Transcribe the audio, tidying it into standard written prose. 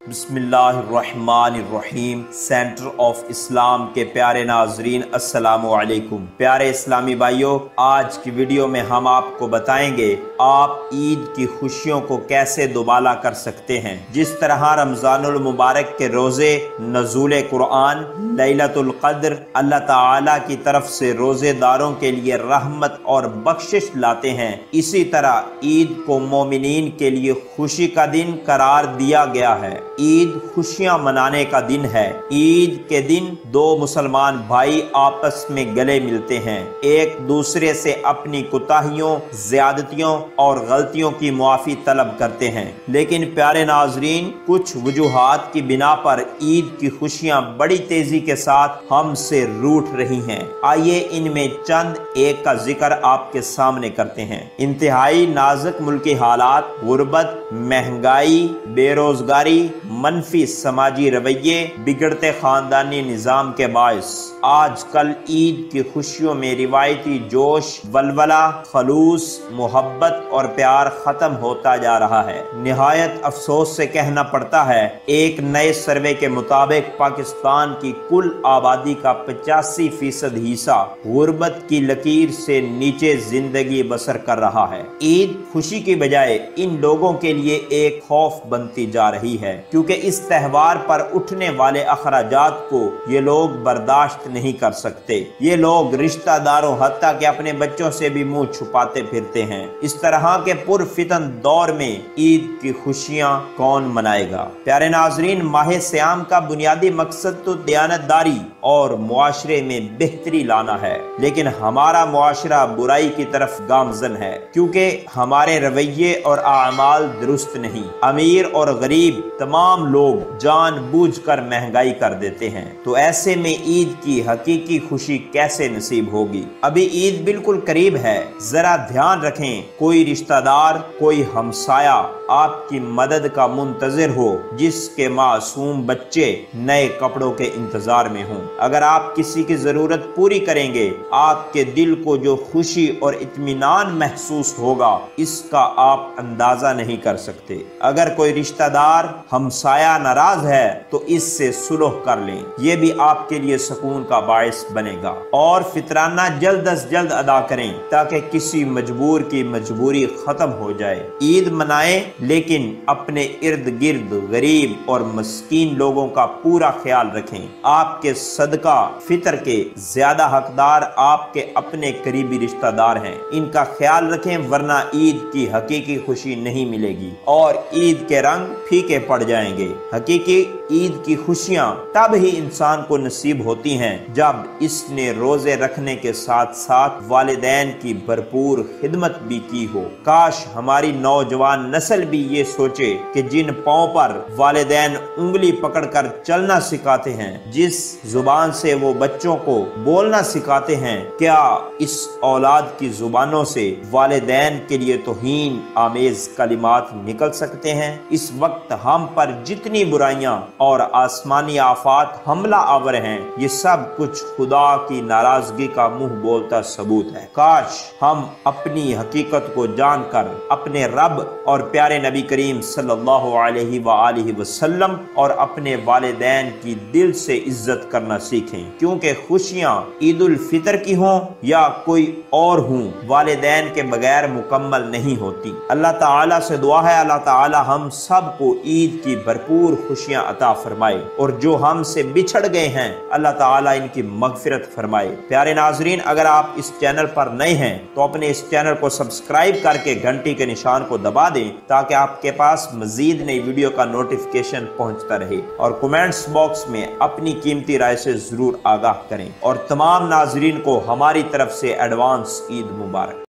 بسم اللہ الرحمن الرحیم۔ سینٹر آف اسلام کے پیارے ناظرین، السلام علیکم۔ پیارے اسلامی بھائیوں، آج کی ویڈیو میں ہم آپ کو بتائیں گے آپ عید کی خوشیوں کو کیسے دوبالا کر سکتے ہیں۔ جس طرح رمضان المبارک کے روزے نزول قرآن، لیلۃ القدر اللہ تعالی کی طرف سے روزے داروں کے لیے رحمت اور بخشش لاتے ہیں، اسی طرح عید کو مومنین کے لیے خوشی کا دن قرار دیا گیا ہے۔ عید خوشیاں منانے کا دن ہے۔ عید کے دن دو مسلمان بھائی آپس میں گلے ملتے ہیں، ایک دوسرے سے اپنی کوتاہیوں، زیادتیوں اور غلطیوں کی معافی طلب کرتے ہیں۔ لیکن پیارے ناظرین، کچھ وجوہات کی بنا پر عید کی خوشیاں بڑی تیزی کے ساتھ ہم سے روٹھ رہی ہیں۔ آئیے ان میں چند ایک کا ذکر آپ کے سامنے کرتے ہیں۔ انتہائی نازک ملکی حالات، غربت، مہنگائی، بے روزگاری، منفی سماجی رویے، بگڑتے خاندانی نظام کے باعث آج کل عید کی خوشیوں میں روایتی جوش، ولولہ، خلوص، محبت اور پیار ختم ہوتا جا رہا ہے۔ نہایت افسوس سے کہنا پڑتا ہے، ایک نئے سروے کے مطابق پاکستان کی کل آبادی کا 85% حصہ غربت کی لکیر سے نیچے زندگی بسر کر رہا ہے۔ عید خوشی کی بجائے ان لوگوں کے لیے ایک خوف بنتی جا رہی ہے، کیونکہ اس تہوار پر اٹھنے والے اخراجات کو یہ لوگ برداشت نہیں کر سکتے۔ یہ لوگ رشتہ داروں حتیٰ کہ اپنے بچوں سے بھی منہ چھپاتے پھرتے ہیں۔ اس طرح کے پرفتن دور میں عید کی خوشیاں کون منائے گا؟ پیارے ناظرین، ماہ سیام کا بنیادی مقصد تو دیانت داری اور معاشرے میں بہتری لانا ہے، لیکن ہمارا معاشرہ برائی کی طرف گامزن ہے، کیونکہ ہمارے رویے اور اعمال درست نہیں۔ امیر اور غریب تمام لوگ جان بوجھ کر مہنگائی کر دیتے ہیں، تو ایسے میں عید کی حقیقی خوشی کیسے نصیب ہوگی؟ ابھی عید بالکل قریب ہے، ذرا دھیان رکھیں، کوئی رشتہ دار، کوئی ہمسایہ آپ کی مدد کا منتظر ہو جس کے معصوم بچے نئے کپڑوں کے انتظار میں ہوں۔ اگر آپ کسی کی ضرورت پوری کریں گے، آپ کے دل کو جو خوشی اور اطمینان محسوس ہوگا، اس کا آپ اندازہ نہیں کر سکتے۔ اگر کوئی رشتہ دار، ہمسایہ ناراض ہے تو اس سے صلح کر لیں، یہ بھی آپ کے لیے سکون کا باعث بنے گا۔ اور فطرانہ جلد از جلد ادا کریں تاکہ کسی مجبور کی مجبوری ختم ہو جائے۔ عید منائیں، لیکن اپنے ارد گرد غریب اور مسکین لوگوں کا پورا خیال رکھیں۔ آپ کے صدقہ فطر کے زیادہ حقدار آپ کے اپنے قریبی رشتہ دار ہیں، ان کا خیال رکھیں، ورنہ عید کی حقیقی خوشی نہیں ملے گی اور عید کے رنگ پھیکے پڑ جائیں گے۔ حقیقی عید کی خوشیاں تب ہی انسان کو نصیب ہوتی ہیں جب اس نے روزے رکھنے کے ساتھ ساتھ والدین کی بھرپور خدمت بھی کی ہو۔ کاش ہماری نوجوان نسل بھی یہ سوچے کہ جن پاؤں پر والدین انگلی پکڑ کر چلنا سکھاتے ہیں، جس زبان سے وہ بچوں کو بولنا سکھاتے ہیں، کیا اس اولاد کی زبانوں سے والدین کے لیے توہین آمیز کلمات نکل سکتے ہیں؟ اس وقت ہم پر جتنی برائیاں اور آسمانی آفات حملہ آور ہیں، یہ سب کچھ خدا کی ناراضگی کا منہ بولتا ثبوت ہے۔ کاش ہم اپنی حقیقت کو جان کر اپنے رب اور پیارے نبی کریم صلی اللہ علیہ وآلہ وسلم اور اپنے والدین کی دل سے عزت کرنا سیکھیں، کیونکہ خوشیاں عید الفطر کی ہوں یا کوئی اور ہوں، والدین کے بغیر مکمل نہیں ہوتی۔ اللہ تعالیٰ سے دعا ہے اللہ تعالیٰ ہم سب کو عید کی بھرپور خوشیاں عطا فرمائے، اور جو ہم سے بچھڑ گئے ہیں اللہ تعالیٰ ان کی مغفرت فرمائے۔ پیارے ناظرین، اگر آپ اس چینل پر نئے ہیں تو اپنے اس چینل کو سبسکرائب کر کے گھنٹی کے نشان کو دبا دیں تاکہ آپ کے پاس مزید نئی ویڈیو کا نوٹیفیکیشن پہنچتا رہے، اور کومنٹس باکس میں اپنی قیمتی رائے سے ضرور آگاہ کریں، اور تمام ناظرین کو ہماری طرف سے ایڈوانس عید مبارک۔